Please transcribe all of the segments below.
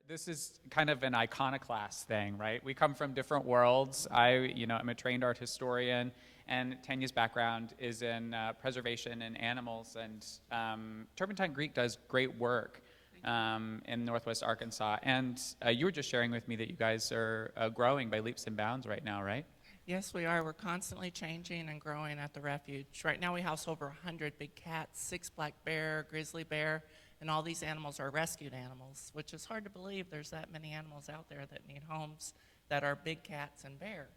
This is kind of an iconoclast thing, right? We come from different worlds. I'm a trained art historian, and Tanya's background is in preservation and animals, and Turpentine Greek does great work in Northwest Arkansas. And you were just sharing with me that you guys are growing by leaps and bounds right now, right? Yes, we are. We're constantly changing and growing at the Refuge. Right now we house over 100 big cats, 6 black bear, grizzly bear, and all these animals are rescued animals, which is hard to believe there's that many animals out there that need homes that are big cats and bear.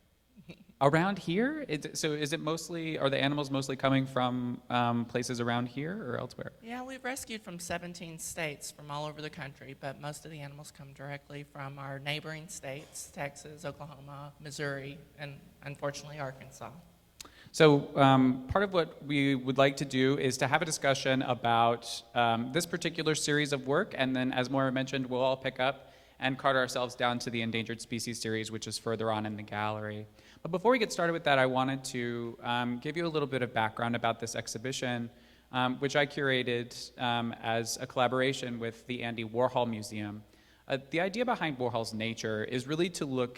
Around here? Are the animals mostly coming from places around here or elsewhere? Yeah, we've rescued from 17 states from all over the country, but most of the animals come directly from our neighboring states, Texas, Oklahoma, Missouri, and unfortunately Arkansas. So part of what we would like to do is to have a discussion about this particular series of work, and then as Moira mentioned, we'll all pick up and cart ourselves down to the Endangered Species series, which is further on in the gallery. But before we get started with that, I wanted to give you a little bit of background about this exhibition, which I curated as a collaboration with the Andy Warhol Museum. The idea behind Warhol's nature is really to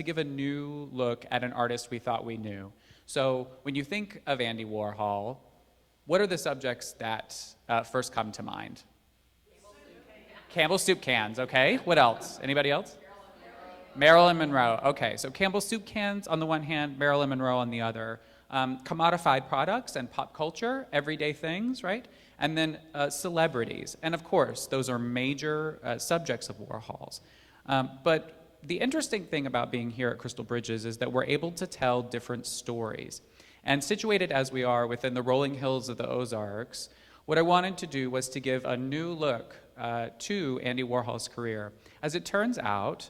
give a new look at an artist we thought we knew. So when you think of Andy Warhol, what are the subjects that first come to mind? Campbell's soup cans, okay. What else? Anybody else? Marilyn Monroe. Okay, so Campbell's soup cans on the one hand, Marilyn Monroe on the other. Commodified products and pop culture, everyday things, right? And then celebrities. And of course, those are major subjects of Warhol's. But the interesting thing about being here at Crystal Bridges is that we're able to tell different stories. And situated as we are within the rolling hills of the Ozarks, what I wanted to do was to give a new look to Andy Warhol's career. As it turns out,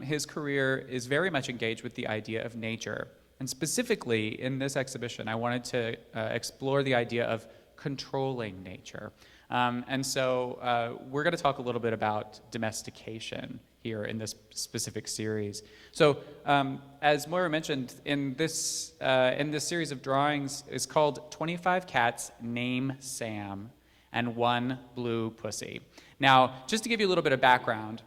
his career is very much engaged with the idea of nature. And specifically, in this exhibition, I wanted to explore the idea of controlling nature. And so we're going to talk a little bit about domestication here in this specific series. So as Moira mentioned, in this series of drawings is called 25 Cats Name Sam and 1 Blue Pussy. Now, just to give you a little bit of background,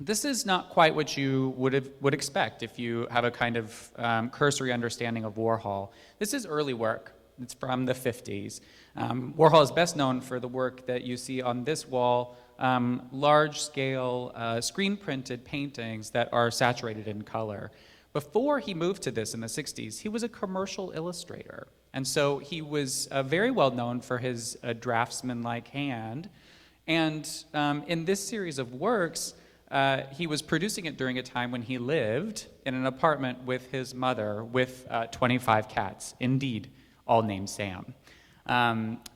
this is not quite what you would expect if you have a kind of cursory understanding of Warhol. This is early work. It's from the 50s. Warhol is best known for the work that you see on this wall, large-scale screen-printed paintings that are saturated in color. Before he moved to this in the 60s, he was a commercial illustrator. And so he was very well known for his draftsman-like hand. And in this series of works, he was producing it during a time when he lived in an apartment with his mother with 25 cats, indeed, all named Sam.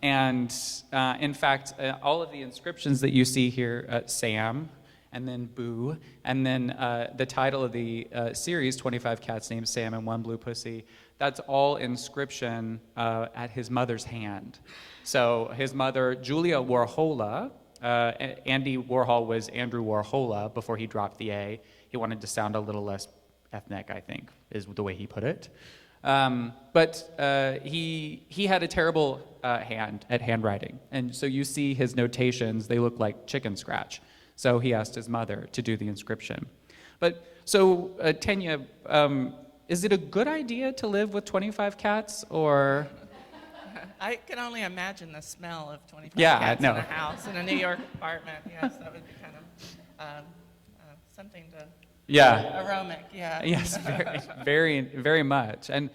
In fact, all of the inscriptions that you see here, Sam, and then Boo, and then the title of the series, 25 Cats Named Sam and 1 Blue Pussy, that's all inscription at his mother's hand. So his mother, Julia Warhola, Andy Warhol was Andrew Warhola before he dropped the A. He wanted to sound a little less ethnic, I think, is the way he put it. But he had a terrible hand at handwriting. And so you see his notations, they look like chicken scratch. So he asked his mother to do the inscription. But so, Tanya, is it a good idea to live with 25 cats, or? I can only imagine the smell of 25 Yeah, cats no. in a house, in a New York apartment. Yes, that would be kind of something to... Yeah. Aromatic, yeah. Yes, very, very much. And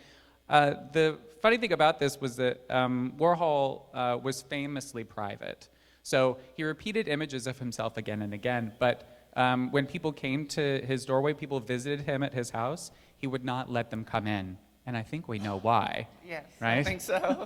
the funny thing about this was that Warhol was famously private. So he repeated images of himself again and again, but when people came to his doorway, people visited him at his house, he would not let them come in. And I think we know why. Yes, right? I think so.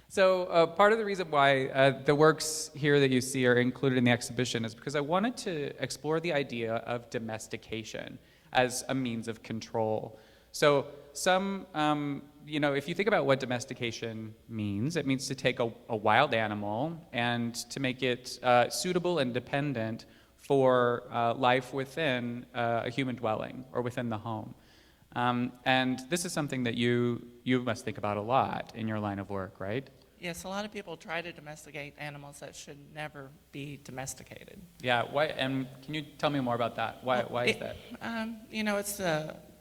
So part of the reason why the works here that you see are included in the exhibition is because I wanted to explore the idea of domestication as a means of control. So if you think about what domestication means, it means to take a wild animal and to make it suitable and dependent for life within a human dwelling or within the home. And this is something that you must think about a lot in your line of work, right? Yes, a lot of people try to domesticate animals that should never be domesticated. Yeah, why, and can you tell me more about that? Why is that? It's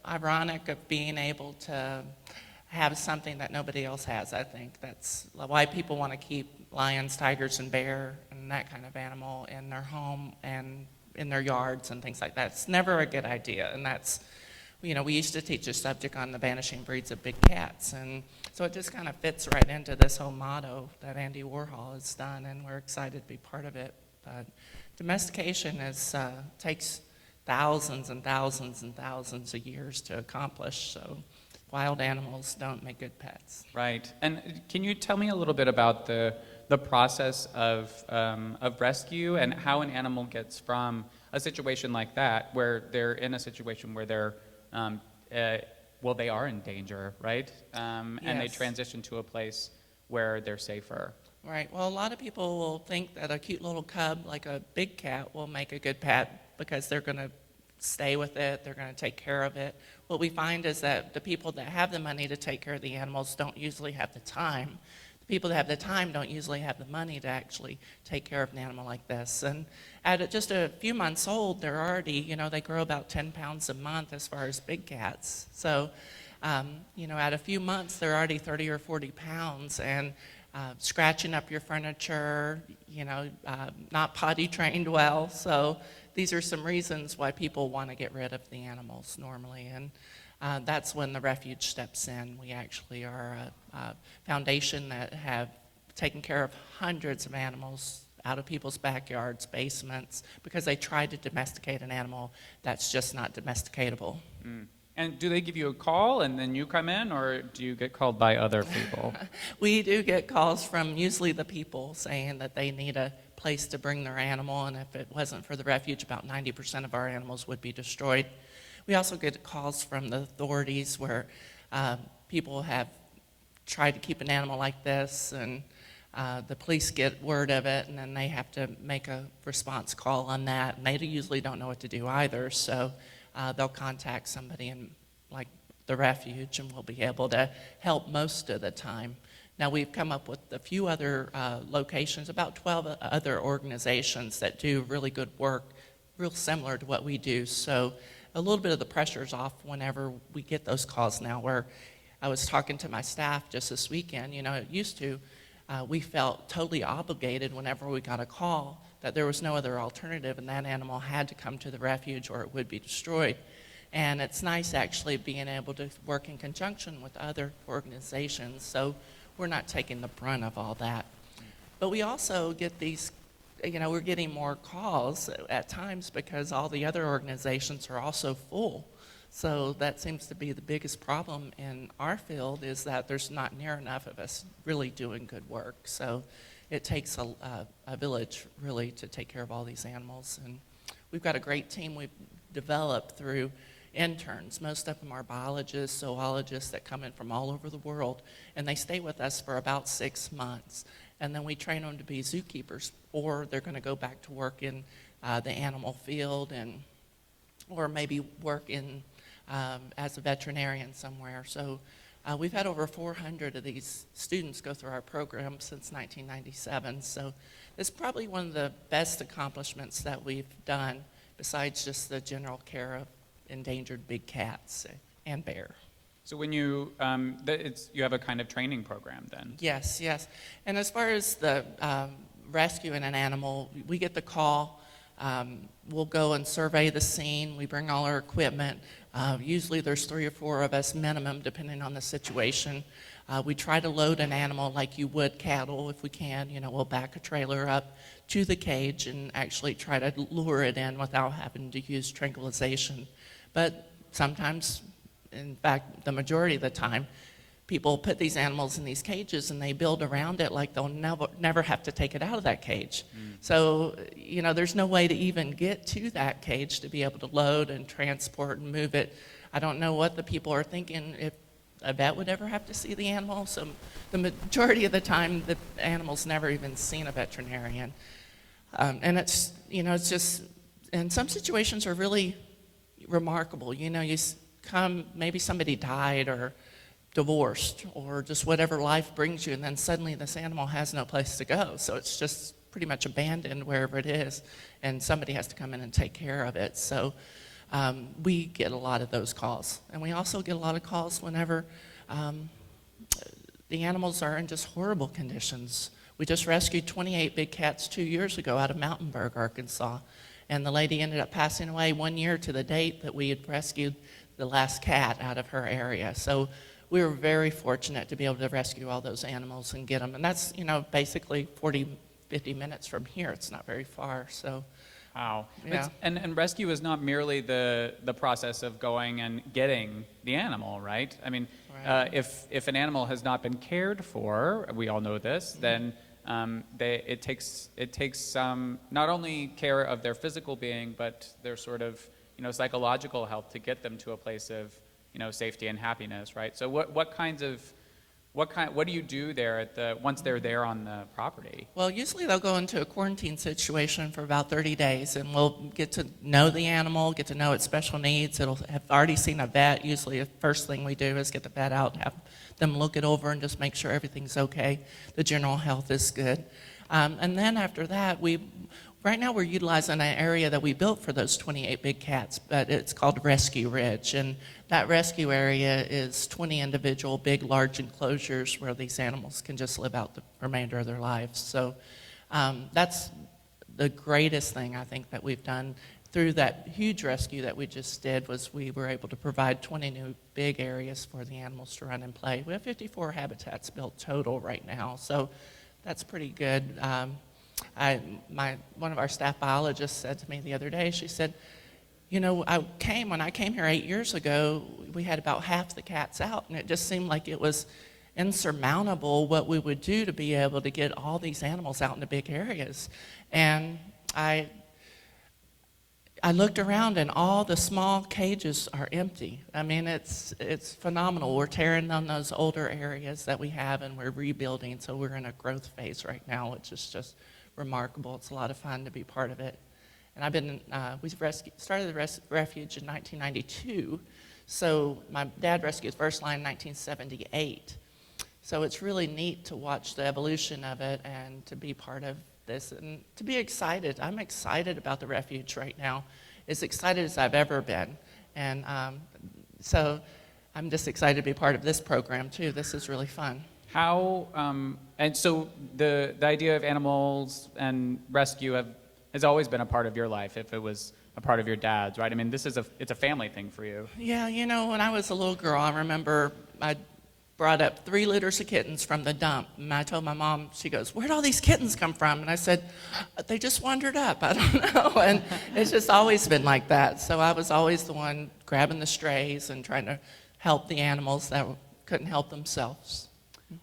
ironic of being able to have something that nobody else has, I think. That's why people want to keep lions, tigers, and bear and that kind of animal in their home and in their yards and things like that. It's never a good idea, and that's, we used to teach a subject on the vanishing breeds of big cats, and so it just kind of fits right into this whole motto that Andy Warhol has done, and we're excited to be part of it. But domestication takes thousands and thousands and thousands of years to accomplish, so wild animals don't make good pets. Right. And can you tell me a little bit about the process of rescue and how an animal gets from a situation like that, where they're in a situation where they're they are in danger, right? And they Yes. transition to a place where they're safer. Right. Well, a lot of people will think that a cute little cub like a big cat will make a good pet because they're going to stay with it, they're going to take care of it. What we find is that the people that have the money to take care of the animals don't usually have the time. The people that have the time don't usually have the money to actually take care of an animal like this. And at just a few months old, they're already, they grow about 10 pounds a month as far as big cats. So, at a few months, they're already 30 or 40 pounds and scratching up your furniture, not potty trained well. So these are some reasons why people want to get rid of the animals normally. And that's when the Refuge steps in. We actually are a foundation that have taken care of hundreds of animals out of people's backyards, basements, because they tried to domesticate an animal that's just not domesticatable. Mm. And do they give you a call and then you come in, or do you get called by other people? We do get calls from usually the people saying that they need a place to bring their animal, and if it wasn't for the Refuge, about 90% of our animals would be destroyed. We also get calls from the authorities where people have tried to keep an animal like this, and the police get word of it, and then they have to make a response call on that, and they usually don't know what to do either, so they'll contact somebody in like the Refuge, and we'll be able to help most of the time. Now, we've come up with a few other locations, about 12 other organizations that do really good work, real similar to what we do. So a little bit of the pressure's off whenever we get those calls now, where I was talking to my staff just this weekend. It used to, we felt totally obligated whenever we got a call that there was no other alternative and that animal had to come to the Refuge or it would be destroyed. And it's nice actually being able to work in conjunction with other organizations, so we're not taking the brunt of all that. But we also get these, we're getting more calls at times because all the other organizations are also full. So that seems to be the biggest problem in our field, is that there's not near enough of us really doing good work. So it takes a village really to take care of all these animals. And we've got a great team we've developed through interns. Most of them are biologists, zoologists that come in from all over the world, and they stay with us for about 6 months. And then we train them to be zookeepers, or they're going to go back to work in the animal field, or maybe work in as a veterinarian somewhere. So we've had over 400 of these students go through our program since 1997. So it's probably one of the best accomplishments that we've done, besides just the general care of endangered big cats and bear. So when you have a kind of training program then? Yes. And as far as the rescuing an animal, we get the call. We'll go and survey the scene. We bring all our equipment. Usually there's 3 or 4 of us minimum, depending on the situation. We try to load an animal like you would cattle if we can. We'll back a trailer up to the cage and actually try to lure it in without having to use tranquilization. But sometimes, in fact, the majority of the time, people put these animals in these cages and they build around it like they'll never have to take it out of that cage. So, there's no way to even get to that cage to be able to load and transport and move it. I don't know what the people are thinking, if a vet would ever have to see the animal. So the majority of the time, the animal's never even seen a veterinarian. And it's just, and some situations are really remarkable. You come, maybe somebody died or divorced or just whatever life brings you, and then suddenly this animal has no place to go. So it's just pretty much abandoned wherever it is, and somebody has to come in and take care of it. So we get a lot of those calls. And we also get a lot of calls whenever the animals are in just horrible conditions. We just rescued 28 big cats 2 years ago out of Mountainburg, Arkansas. And the lady ended up passing away 1 year to the date that we had rescued the last cat out of her area. So we were very fortunate to be able to rescue all those animals and get them. And that's, basically 50 minutes from here. It's not very far. So, wow. Yeah. And rescue is not merely the process of going and getting the animal, right? I mean, Right. if an animal has not been cared for, we all know this, then it takes some not only care of their physical being, but their sort of psychological health to get them to a place of safety and happiness, right? So what do you do there once they're there on the property? Well, usually they'll go into a quarantine situation for about 30 days, and we'll get to know the animal, get to know its special needs. It'll have already seen a vet. Usually the first thing we do is get the vet out, have them look it over and just make sure everything's okay. The general health is good. And then after that, right now we're utilizing an area that we built for those 28 big cats, but it's called Rescue Ridge. And that rescue area is 20 individual big, large enclosures where these animals can just live out the remainder of their lives. So that's the greatest thing I think that we've done through that huge rescue that we just did. Was we were able to provide 20 new big areas for the animals to run and play. We have 54 habitats built total right now, so that's pretty good. One of our staff biologists said to me the other day, she said, when I came here 8 years ago, we had about half the cats out, and it just seemed like it was insurmountable what we would do to be able to get all these animals out into big areas. And I looked around, and all the small cages are empty. I mean, it's phenomenal. We're tearing down those older areas that we have, and we're rebuilding, so we're in a growth phase right now, which is just remarkable. It's a lot of fun to be part of it. And we started the Refuge in 1992, so my dad rescued First Line in 1978. So it's really neat to watch the evolution of it and to be part of this and to be excited. I'm excited about the Refuge right now, as excited as I've ever been. And so I'm just excited to be part of this program too. This is really fun. And so the idea of animals and rescue has always been a part of your life, if it was a part of your dad's, right? I mean, it's a family thing for you. Yeah, when I was a little girl, I remember I brought up 3 litters of kittens from the dump, and I told my mom, she goes, "Where'd all these kittens come from?" And I said, "They just wandered up, I don't know." And it's just always been like that. So I was always the one grabbing the strays and trying to help the animals that couldn't help themselves.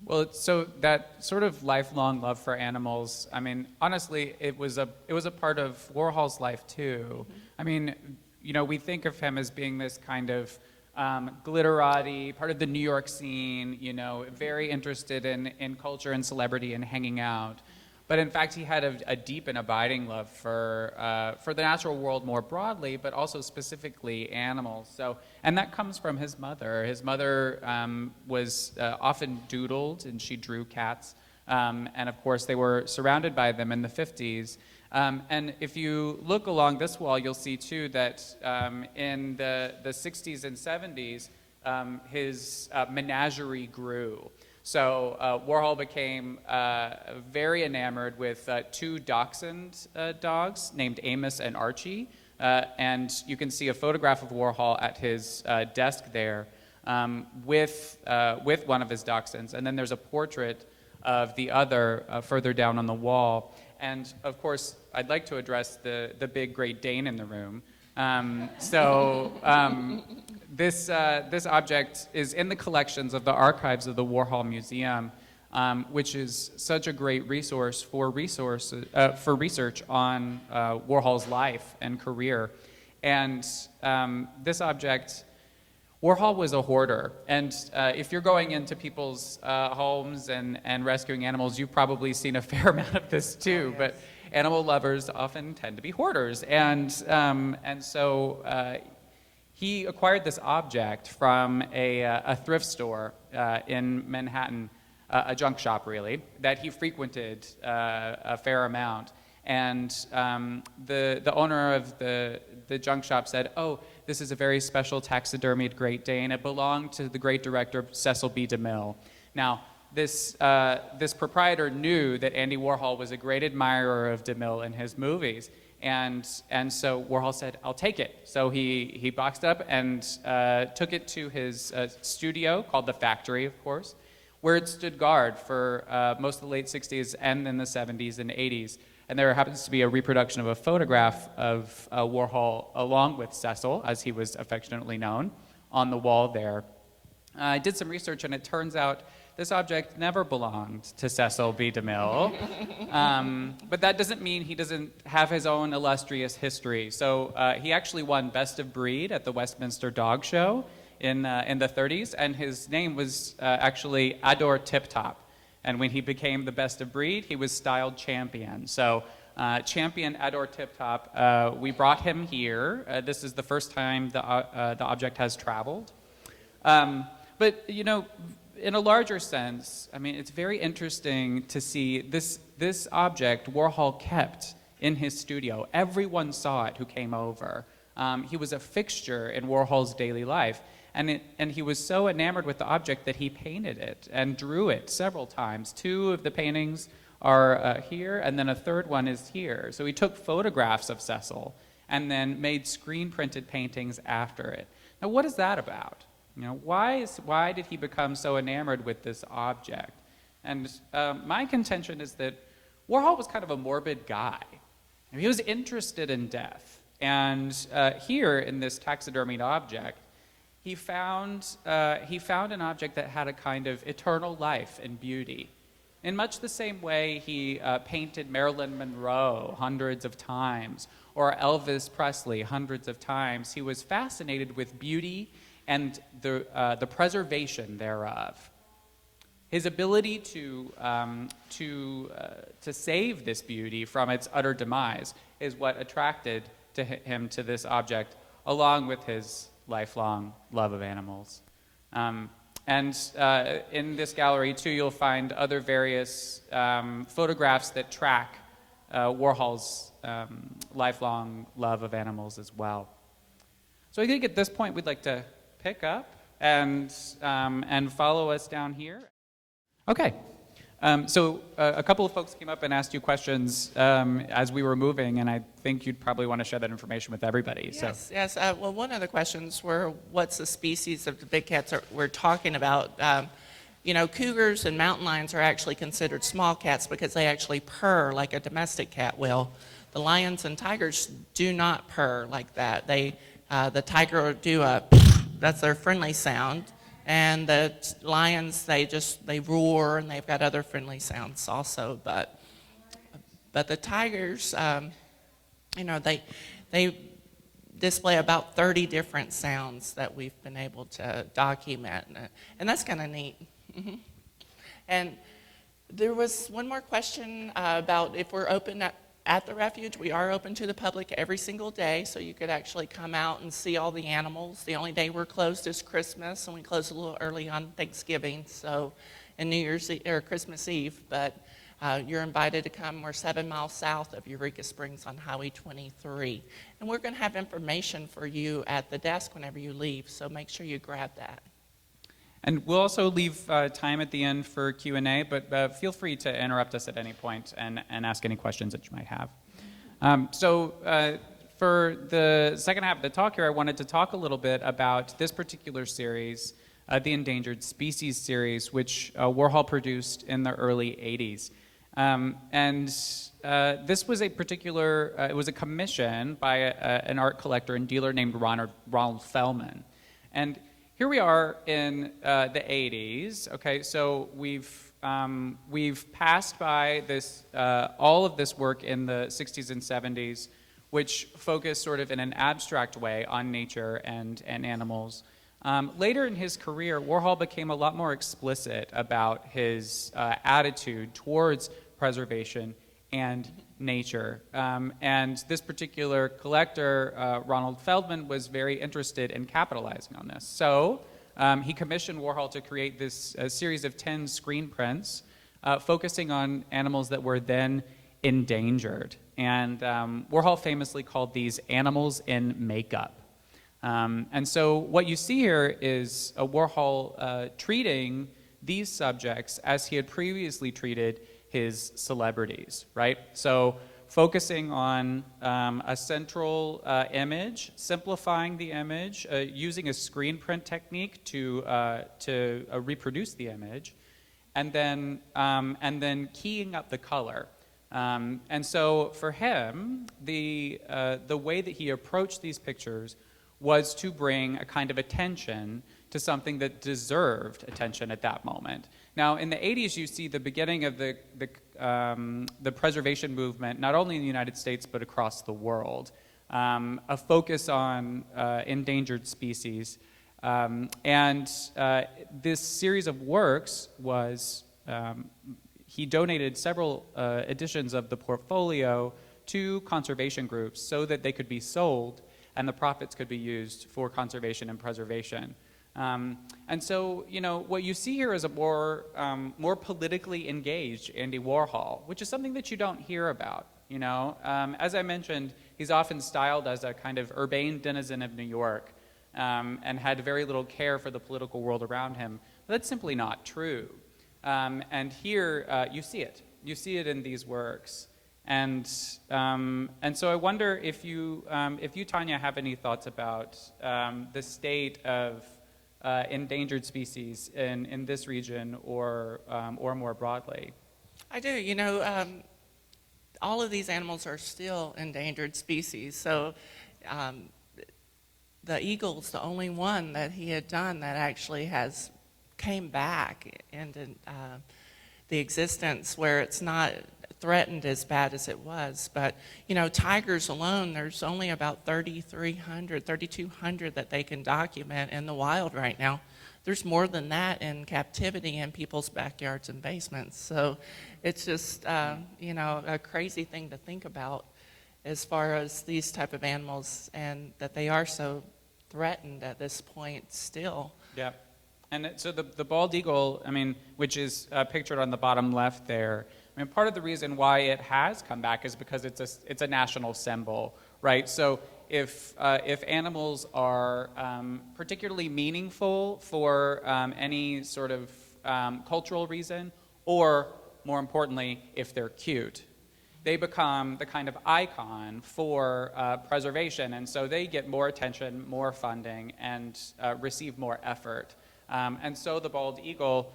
Well, so that sort of lifelong love for animals, I mean, honestly, it was a part of Warhol's life too. I mean, we think of him as being this kind of glitterati, part of the New York scene, very interested in culture and celebrity and hanging out. But in fact, he had a deep and abiding love for the natural world more broadly, but also specifically animals. So, and that comes from his mother. His mother was often doodled, and she drew cats. And of course, they were surrounded by them in the 50s. And if you look along this wall, you'll see too that in the 60s and 70s, his menagerie grew. So Warhol became very enamored with 2 dachshund dogs named Amos and Archie. And you can see a photograph of Warhol at his desk there with one of his dachshunds. And then there's a portrait of the other further down on the wall. And of course, I'd like to address the big Great Dane in the room. This object is in the collections of the archives of the Warhol Museum, which is such a great resource for research on Warhol's life and career. And this object, Warhol was a hoarder. And if you're going into people's homes and rescuing animals, you've probably seen a fair amount of this too. Yes. But animal lovers often tend to be hoarders. And so he acquired this object from a thrift store in Manhattan, a junk shop really, that he frequented a fair amount. And the owner of the junk shop said, "Oh, this is a very special taxidermied Great Dane. It belonged to the great director Cecil B. DeMille." Now, this proprietor knew that Andy Warhol was a great admirer of DeMille in his movies, and so Warhol said, "I'll take it." So he boxed it up and took it to his studio, called the Factory, of course, where it stood guard for most of the late 60s and in the 70s and 80s. And there happens to be a reproduction of a photograph of Warhol along with Cecil, as he was affectionately known, on the wall there. I did some research, and it turns out this object never belonged to Cecil B. DeMille. But that doesn't mean he doesn't have his own illustrious history. So he actually won Best of Breed at the Westminster Dog Show in the 30s, and his name was actually Adore Tip Top. And when he became the Best of Breed, he was styled Champion. So Champion Adore Tip Top, we brought him here. This is the first time the object has traveled. But, you know, in a larger sense, I mean, it's very interesting to see this object Warhol kept in his studio. Everyone saw it who came over. He was a fixture in Warhol's daily life. And he was so enamored with the object that he painted it and drew it several times. 2 of the paintings are here, and then a third one is here. So he took photographs of Cecil and then made screen-printed paintings after it. Now, what is that about? You know, why did he become so enamored with this object? And my contention is that Warhol was kind of a morbid guy. I mean, he was interested in death. And here in this taxidermied object, he found an object that had a kind of eternal life and beauty. In much the same way he painted Marilyn Monroe hundreds of times, or Elvis Presley hundreds of times, he was fascinated with beauty and the preservation thereof. His ability to save this beauty from its utter demise is what attracted him to this object, along with his lifelong love of animals. And in this gallery, too, you'll find other various photographs that track Warhol's lifelong love of animals as well. So I think at this point we'd like to pick up and follow us down here. Okay. So a couple of folks came up and asked you questions as we were moving, and I think you'd probably want to share that information with everybody. Yes, yes. Well, one of the questions were, what's the species of the big cats we're talking about? You know, cougars and mountain lions are actually considered small cats because they actually purr like a domestic cat will. The lions and tigers do not purr like that. The tiger will do that's their friendly sound. And the lions, they roar, and they've got other friendly sounds also. But the tigers, you know, they display about 30 different sounds that we've been able to document, and that's kind of neat. And there was one more question about if we're open at the refuge. We are open to the public every single day, so you could actually come out and see all the animals. The only day we're closed is Christmas, and we close a little early on Thanksgiving, so and New Year's Eve, or Christmas Eve. But you're invited to come. We're 7 miles south of Eureka Springs on Highway 23, and we're going to have information for you at the desk whenever you leave. So make sure you grab that. And we'll also leave time at the end for Q&A, but feel free to interrupt us at any point and ask any questions that you might have. For the second half of the talk here, I wanted to talk a little bit about this particular series, the Endangered Species series, which Warhol produced in the early 80s. This was it was a commission by an art collector and dealer named Ronald Fellman. And here we are in the 80s. Okay, so we've passed by this all of this work in the 60s and 70s, which focused sort of in an abstract way on nature and animals. Later in his career, Warhol became a lot more explicit about his attitude towards preservation and nature. And this particular collector, Ronald Feldman, was very interested in capitalizing on this. So he commissioned Warhol to create this series of 10 screen prints focusing on animals that were then endangered. And Warhol famously called these animals in makeup. And so what you see here is a Warhol treating these subjects as he had previously treated his celebrities, right? So focusing on a central image, simplifying the image, using a screen print technique to reproduce the image, and then keying up the color. And so for him, the way that he approached these pictures was to bring a kind of attention to something that deserved attention at that moment. Now, in the 80s, you see the beginning of the preservation movement, not only in the United States, but across the world. A focus on endangered species. And this series of works was, he donated several editions of the portfolio to conservation groups so that they could be sold and the profits could be used for conservation and preservation. And so, you know, what you see here is a more politically engaged Andy Warhol, which is something that you don't hear about, you know. As I mentioned, he's often styled as a kind of urbane denizen of New York and had very little care for the political world around him. But that's simply not true. And here, you see it. You see it in these works. And so I wonder if you, Tanya, have any thoughts about the state of endangered species in this region or more broadly. I do. You know, all of these animals are still endangered species. So the eagle's the only one that he had done that actually has came back into the existence where it's not threatened as bad as it was. But, you know, tigers alone, there's only about 3,200 that they can document in the wild right now. There's more than that in captivity in people's backyards and basements. So it's just, you know, a crazy thing to think about as far as these type of animals and that they are so threatened at this point still. Yeah. And so the bald eagle, I mean, which is pictured on the bottom left there, I mean, part of the reason why it has come back is because it's a national symbol, right? So if animals are particularly meaningful for any sort of cultural reason, or more importantly, if they're cute, they become the kind of icon for preservation, and so they get more attention, more funding, and receive more effort. And so the bald eagle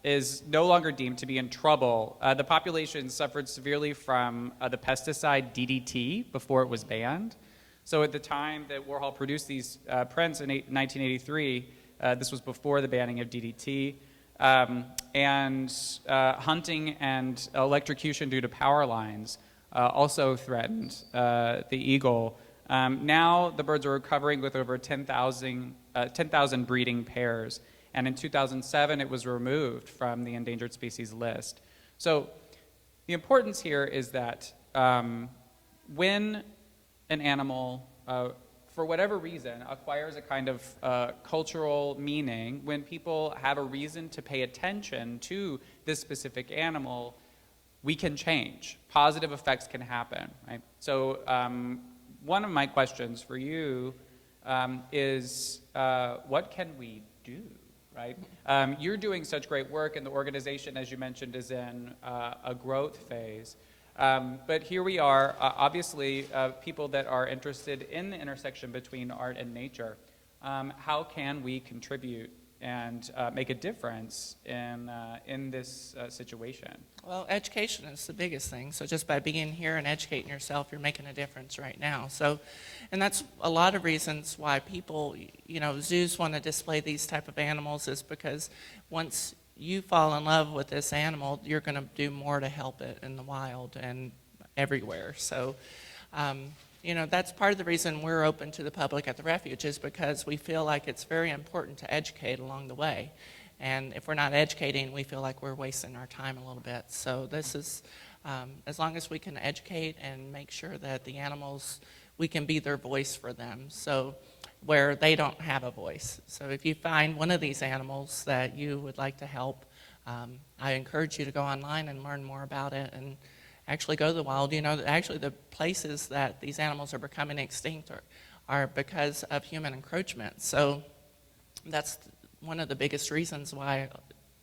is no longer deemed to be in trouble. The population suffered severely from the pesticide DDT before it was banned. So at the time that Warhol produced these prints in 1983, this was before the banning of DDT, and hunting and electrocution due to power lines also threatened the eagle. Now the birds are recovering with over 10,000 breeding pairs. And in 2007, it was removed from the endangered species list. So the importance here is that when an animal, for whatever reason, acquires a kind of cultural meaning, when people have a reason to pay attention to this specific animal, we can change. Positive effects can happen, right? So one of my questions for you is what can we do? Right? You're doing such great work, and the organization, as you mentioned, is in a growth phase. But here we are, obviously, people that are interested in the intersection between art and nature. How can we contribute and make a difference in this situation? Well, education is the biggest thing. So just by being here and educating yourself, you're making a difference right now. So, and that's a lot of reasons why people, you know, zoos want to display these type of animals is because once you fall in love with this animal, you're going to do more to help it in the wild and everywhere. So, you know, that's part of the reason we're open to the public at the Refuge is because we feel like it's very important to educate along the way. And if we're not educating, we feel like we're wasting our time a little bit. So this is as long as we can educate and make sure that the animals, we can be their voice for them, so where they don't have a voice. So if you find one of these animals that you would like to help, I encourage you to go online and learn more about it and actually go to the wild. You know, actually the places that these animals are becoming extinct are because of human encroachment. So that's one of the biggest reasons why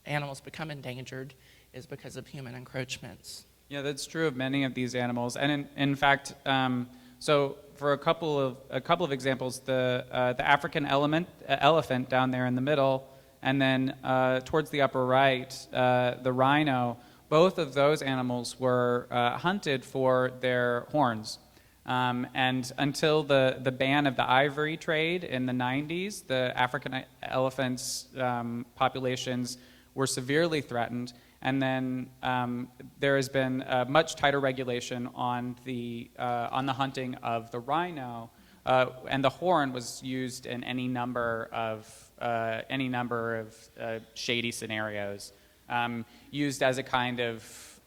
animals become endangered is because of human encroachments. Yeah, that's true of many of these animals, and in fact, so for a couple of examples, the African elephant down there in the middle, and then towards the upper right, the rhino. Both of those animals were hunted for their horns, and until the ban of the ivory trade in the 90s, the African elephants populations were severely threatened. And then there has been much tighter regulation on the hunting of the rhino, and the horn was used in any number of shady scenarios, used as a kind of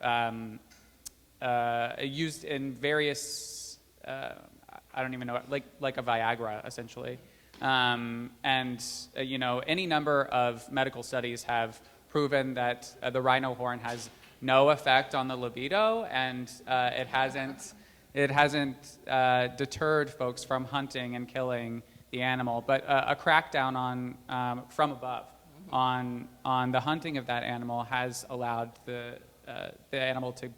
used in various I don't even know, like a Viagra essentially, and you know, any number of medical studies have proven that the rhino horn has no effect on the libido, and it hasn't deterred folks from hunting and killing the animal. But a crackdown on from above on the hunting of that animal has allowed the animal to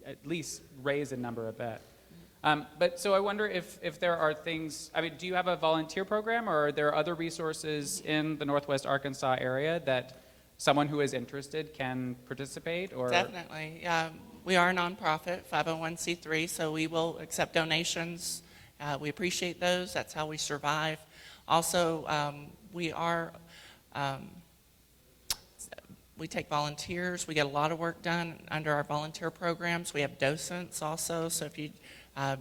at least raise in number a bit. But so I wonder if there are things. I mean, do you have a volunteer program, or are there other resources in the Northwest Arkansas area that someone who is interested can participate? Or Definitely. We are a nonprofit, 501c3, so we will accept donations. We appreciate those. That's how we survive. Also, we take volunteers. We get a lot of work done under our volunteer programs. We have docents also, so if you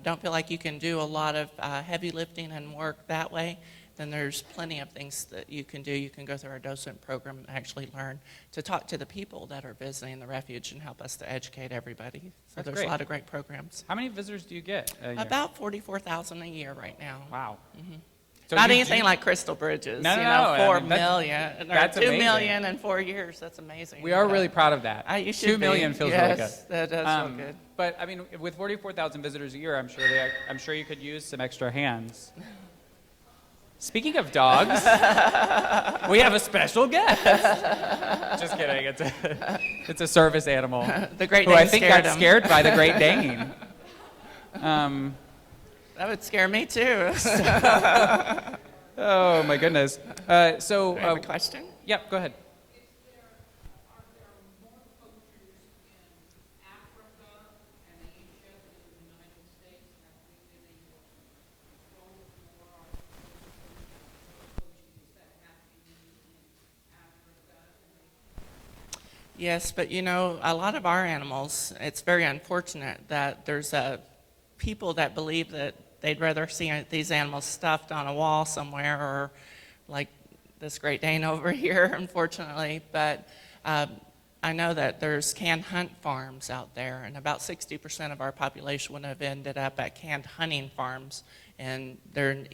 don't feel like you can do a lot of heavy lifting and work that way, then there's plenty of things that you can do. You can go through our docent program and actually learn to talk to the people that are visiting the refuge and help us to educate everybody. So That's there's great. a lot of great programs. How many visitors do you get a year? About 44,000 a year right now. Wow. Mm-hmm. So Not you anything do- like Crystal Bridges. No, you no, know, no. 4 I mean, that's- million, that's or 2 amazing. million in 4 years. That's amazing. We are really proud of that. You should 2 million be. feels Yes, really good. That does feel good. But I mean, with 44,000 visitors a year, I'm sure you could use some extra hands. Speaking of dogs, we have a special guest. Just kidding. It's a service animal. The Great who Dane I think scared got him. scared by the Great Dane. That would scare me too. Oh my goodness. So I have a question. Yep, go ahead. Yes, but you know, a lot of our animals, it's very unfortunate that there's people that believe that they'd rather see these animals stuffed on a wall somewhere, or like this Great Dane over here, unfortunately. But I know that there's canned hunt farms out there, and about 60% of our population would have ended up at canned hunting farms, and they're in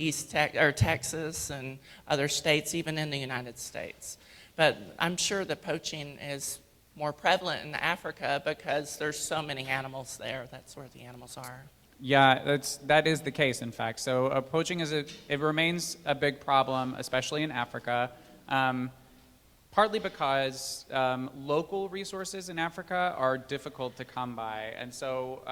Texas and other states, even in the United States. But I'm sure that poaching is more prevalent in Africa because there's so many animals there. That's where the animals are. Yeah, that is the case, in fact. So poaching it remains a big problem, especially in Africa, partly because local resources in Africa are difficult to come by. And so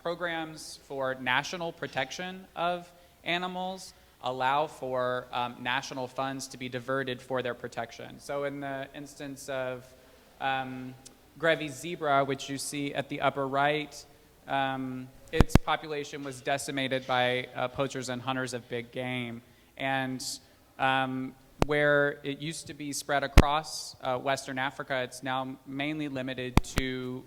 programs for national protection of animals allow for national funds to be diverted for their protection. So in the instance of Grevy's zebra, which you see at the upper right, its population was decimated by poachers and hunters of big game. And where it used to be spread across Western Africa, it's now mainly limited to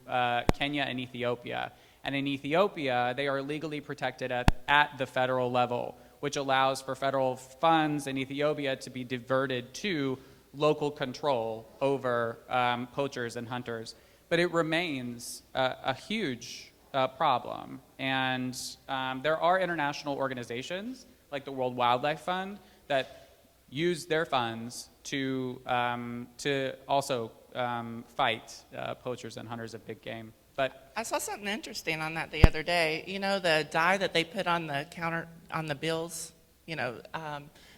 Kenya and Ethiopia. And in Ethiopia, they are legally protected at the federal level, which allows for federal funds in Ethiopia to be diverted to local control over poachers and hunters. but it remains a huge problem. And there are international organizations like the World Wildlife Fund that use their funds to also fight poachers and hunters of big game. But I saw something interesting on that the other day. You know, the dye that they put on the counter, on the bills, you know,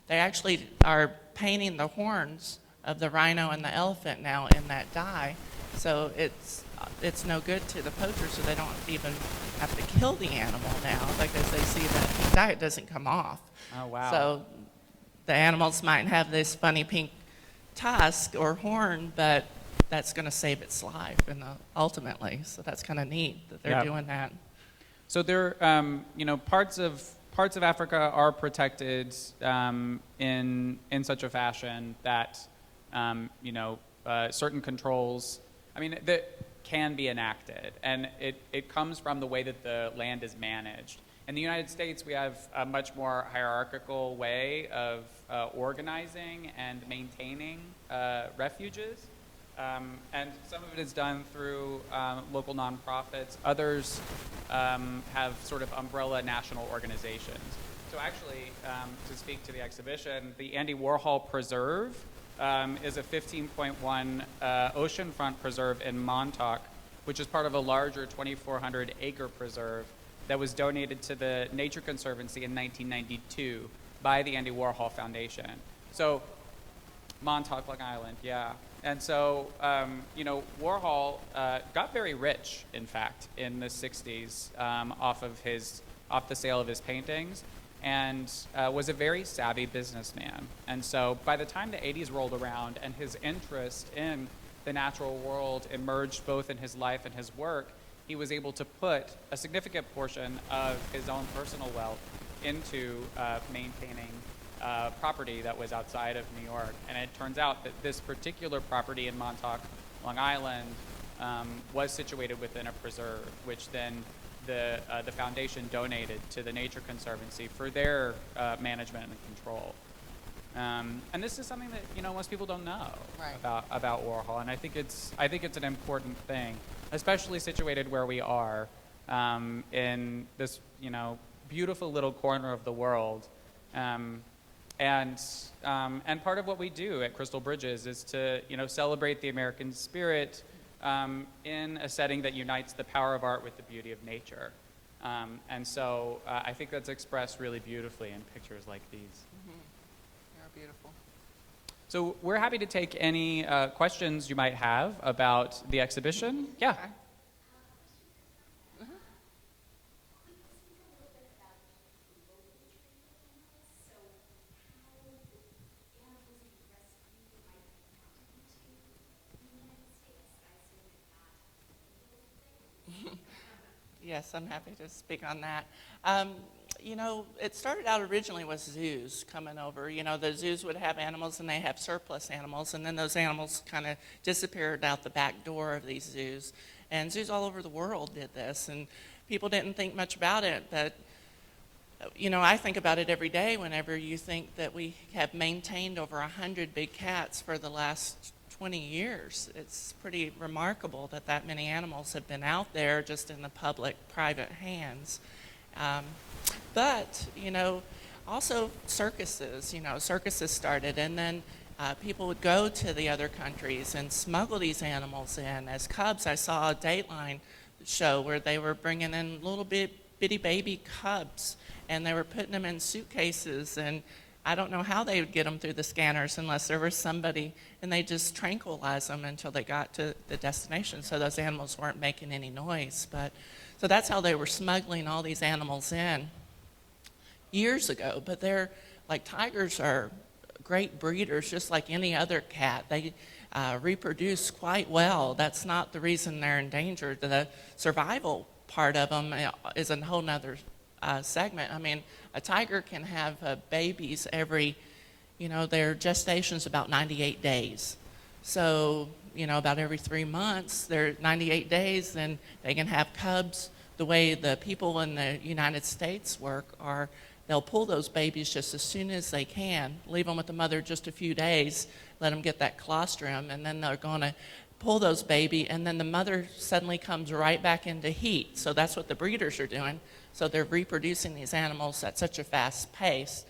they actually are painting the horns of the rhino and the elephant now in that dye. So it's no good to the poachers, so they don't even have to kill the animal now because they see that pink dye, it doesn't come off. oh wow, So the animals might have this funny pink tusk or horn, but that's going to save its life ultimately. So that's kind of neat that they're doing that. so there, you know, parts of Africa are protected in such a fashion that you know, certain controls, I mean, that can be enacted, and it comes from the way that the land is managed. In the United States, we have a much more hierarchical way of organizing and maintaining refuges, and some of it is done through local nonprofits. Others have sort of umbrella national organizations. So actually, to speak to the exhibition, the Andy Warhol Preserve is a 15.1 oceanfront preserve in Montauk, which is part of a larger 2,400 acre preserve that was donated to the Nature Conservancy in 1992 by the Andy Warhol Foundation. So Montauk, Long Island, yeah. And so, you know, Warhol got very rich, in fact, in the 60s off the sale of his paintings, and was a very savvy businessman. And so by the time the 80s rolled around and his interest in the natural world emerged both in his life and his work, he was able to put a significant portion of his own personal wealth into maintaining property that was outside of New York. And it turns out that this particular property in Montauk, Long Island, was situated within a preserve, which then the foundation donated to the Nature Conservancy for their management and control. And this is something that, you know, most people don't know about Warhol, and I think it's an important thing, especially situated where we are in this, you know, beautiful little corner of the world. And part of what we do at Crystal Bridges is to, you know, celebrate the American spirit in a setting that unites the power of art with the beauty of nature. And so I think that's expressed really beautifully in pictures like these. Mm-hmm. They're beautiful. So we're happy to take any questions you might have about the exhibition. Yeah. Okay. Yes, I'm happy to speak on that. You know, it started out originally with zoos coming over. You know, the zoos would have animals and they have surplus animals, and then those animals kind of disappeared out the back door of these zoos. And zoos all over the world did this, and people didn't think much about it. But, you know, I think about it every day whenever you think that we have maintained over 100 big cats for the last 20 years. It's pretty remarkable that that many animals have been out there just in the public-private hands. But, you know, also circuses, you know, circuses started, and then people would go to the other countries and smuggle these animals in. As cubs, I saw a Dateline show where they were bringing in little bitty baby cubs, and they were putting them in suitcases, and I don't know how they would get them through the scanners unless there was somebody, and they just tranquilize them until they got to the destination, so those animals weren't making any noise. But so that's how they were smuggling all these animals in years ago. But they're, like, tigers are great breeders, just like any other cat. They reproduce quite well. That's not the reason they're endangered. The survival part of them is a whole nother segment. I mean, a tiger can have babies every, you know, their gestation's about 98 days. So, you know, about every 3 months, they're 98 days, then they can have cubs. The way the people in the United States work are, they'll pull those babies just as soon as they can, leave them with the mother just a few days, let them get that colostrum, and then they're going to pull those baby, and then the mother suddenly comes right back into heat. So that's what the breeders are doing. So they're reproducing these animals at such a fast pace.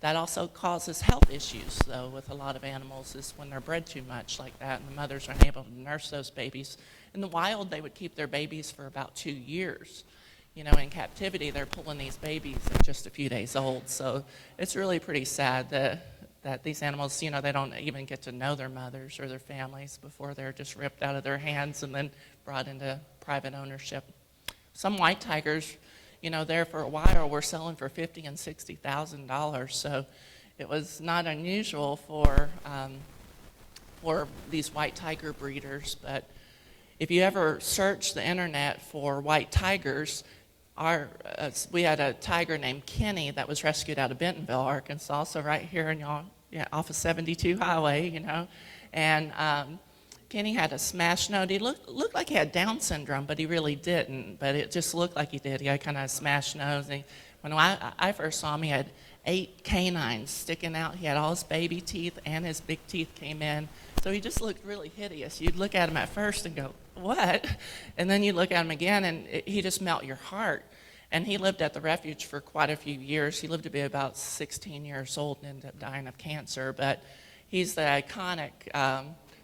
That also causes health issues, though, with a lot of animals, is when they're bred too much like that, and the mothers aren't able to nurse those babies. In the wild, they would keep their babies for about 2 years. You know, in captivity, they're pulling these babies at just a few days old. So it's really pretty sad that these animals, you know, they don't even get to know their mothers or their families before they're just ripped out of their hands and then brought into private ownership. Some white tigers, you know, there for a while were selling for $50,000 and $60,000. So it was not unusual for these white tiger breeders. But if you ever search the internet for white tigers, we had a tiger named Kenny that was rescued out of Bentonville, Arkansas, so right here in off of 72 Highway, you know. And Kenny had a smashed nose. He looked like he had Down syndrome, but he really didn't. But it just looked like he did. He had kind of a smashed nose. And when I first saw him, he had 8 canines sticking out. He had all his baby teeth, and his big teeth came in. So he just looked really hideous. You'd look at him at first and go, what? And then you look at him again, and he just melt your heart. And he lived at the Refuge for quite a few years. He lived to be about 16 years old and ended up dying of cancer. But he's the iconic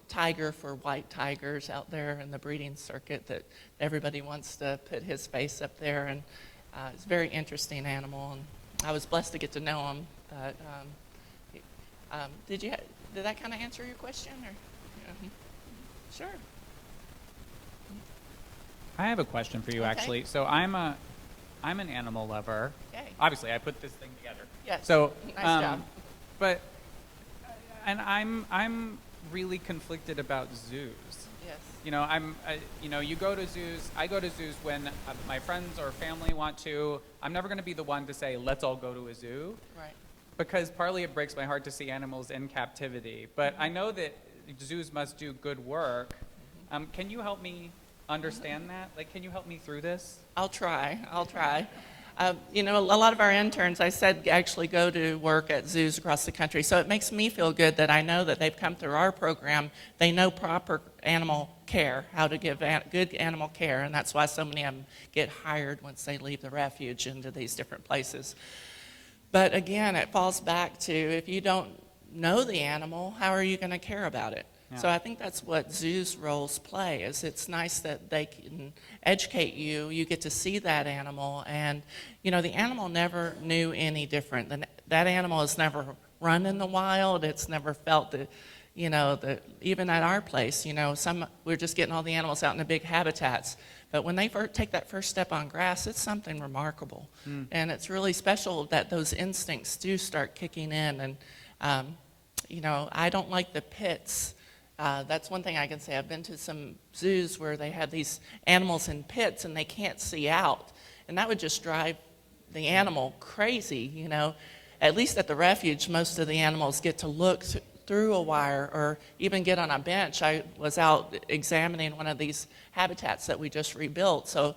tiger for white tigers out there in the breeding circuit that everybody wants to put his face up there. And it's a very interesting animal. And I was blessed to get to know him. But did that kind of answer your question? Or? Yeah. Sure. I have a question for you, Okay. actually. So I'm an animal lover. Okay. Obviously, I put this thing together. Yes. So, Nice job. But, and I'm really conflicted about zoos. Yes. You know, you go to zoos. I go to zoos when my friends or family want to. I'm never going to be the one to say, let's all go to a zoo. Right. Because partly it breaks my heart to see animals in captivity. But I know that zoos must do good work. Can you help me understand that? Like, can you help me through this? I'll try. You know, a lot of our interns, I said, actually go to work at zoos across the country. So it makes me feel good that I know that they've come through our program. They know proper animal care, how to give good animal care, and that's why so many of them get hired once they leave the refuge into these different places. But again, it falls back to if you don't know the animal, how are you going to care about it? Yeah. So I think that's what zoos' roles play, is it's nice that they can educate you, you get to see that animal, and, you know, the animal never knew any different. That animal has never run in the wild, it's never felt the, you know, even at our place, you know, we're just getting all the animals out in the big habitats, but when they take that first step on grass, it's something remarkable. And it's really special that those instincts do start kicking in, and, you know, I don't like the pits. That's one thing I can say. I've been to some zoos where they have these animals in pits and they can't see out. And that would just drive the animal crazy, you know. At least at the refuge, most of the animals get to look through a wire or even get on a bench. I was out examining one of these habitats that we just rebuilt. So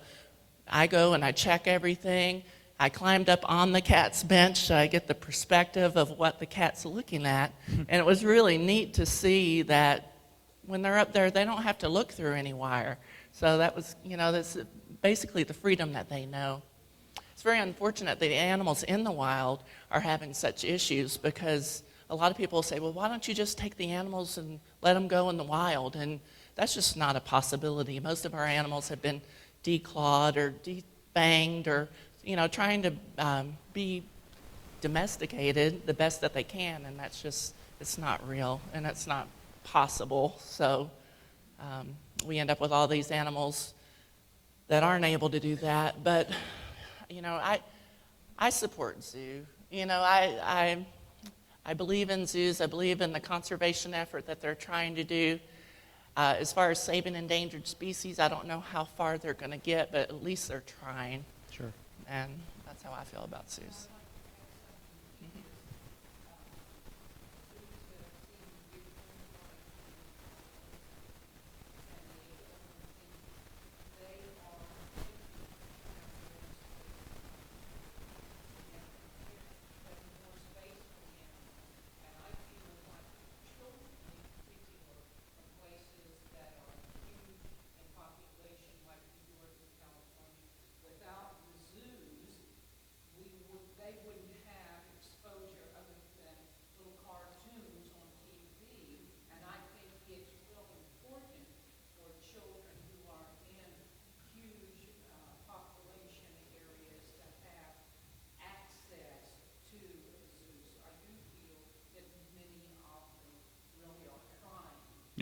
I go and I check everything. I climbed up on the cat's bench so I get the perspective of what the cat's looking at. And it was really neat to see that when they're up there, they don't have to look through any wire. So that was, you know, that's basically the freedom that they know. It's very unfortunate that the animals in the wild are having such issues because a lot of people say, well, why don't you just take the animals and let them go in the wild? And that's just not a possibility. Most of our animals have been declawed or defanged or, you know, trying to be domesticated the best that they can, and that's just, it's not real, and it's not possible. So we end up with all these animals that aren't able to do that. But, you know, I support zoo. You know, I believe in zoos. I believe in the conservation effort that they're trying to do. As far as saving endangered species, I don't know how far they're going to get, but at least they're trying. Sure. And that's how I feel about zoos.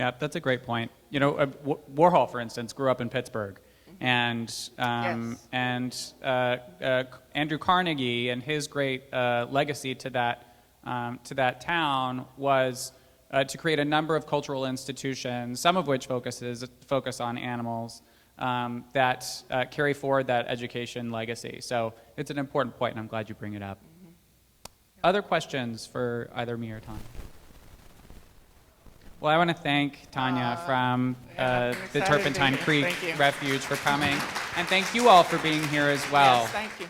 Yeah, that's a great point. You know, Warhol, for instance, grew up in Pittsburgh, and Yes. Andrew Carnegie and his great legacy to that town was to create a number of cultural institutions, some of which focus on animals that carry forward that education legacy. So it's an important point, and I'm glad you bring it up. Mm-hmm. Other questions for either me or Tanya? Well, I want to thank Tanya from yeah, I'm the excited to be Turpentine here. Creek Thank you. Refuge for coming, and thank you all for being here as well. Yes, thank you.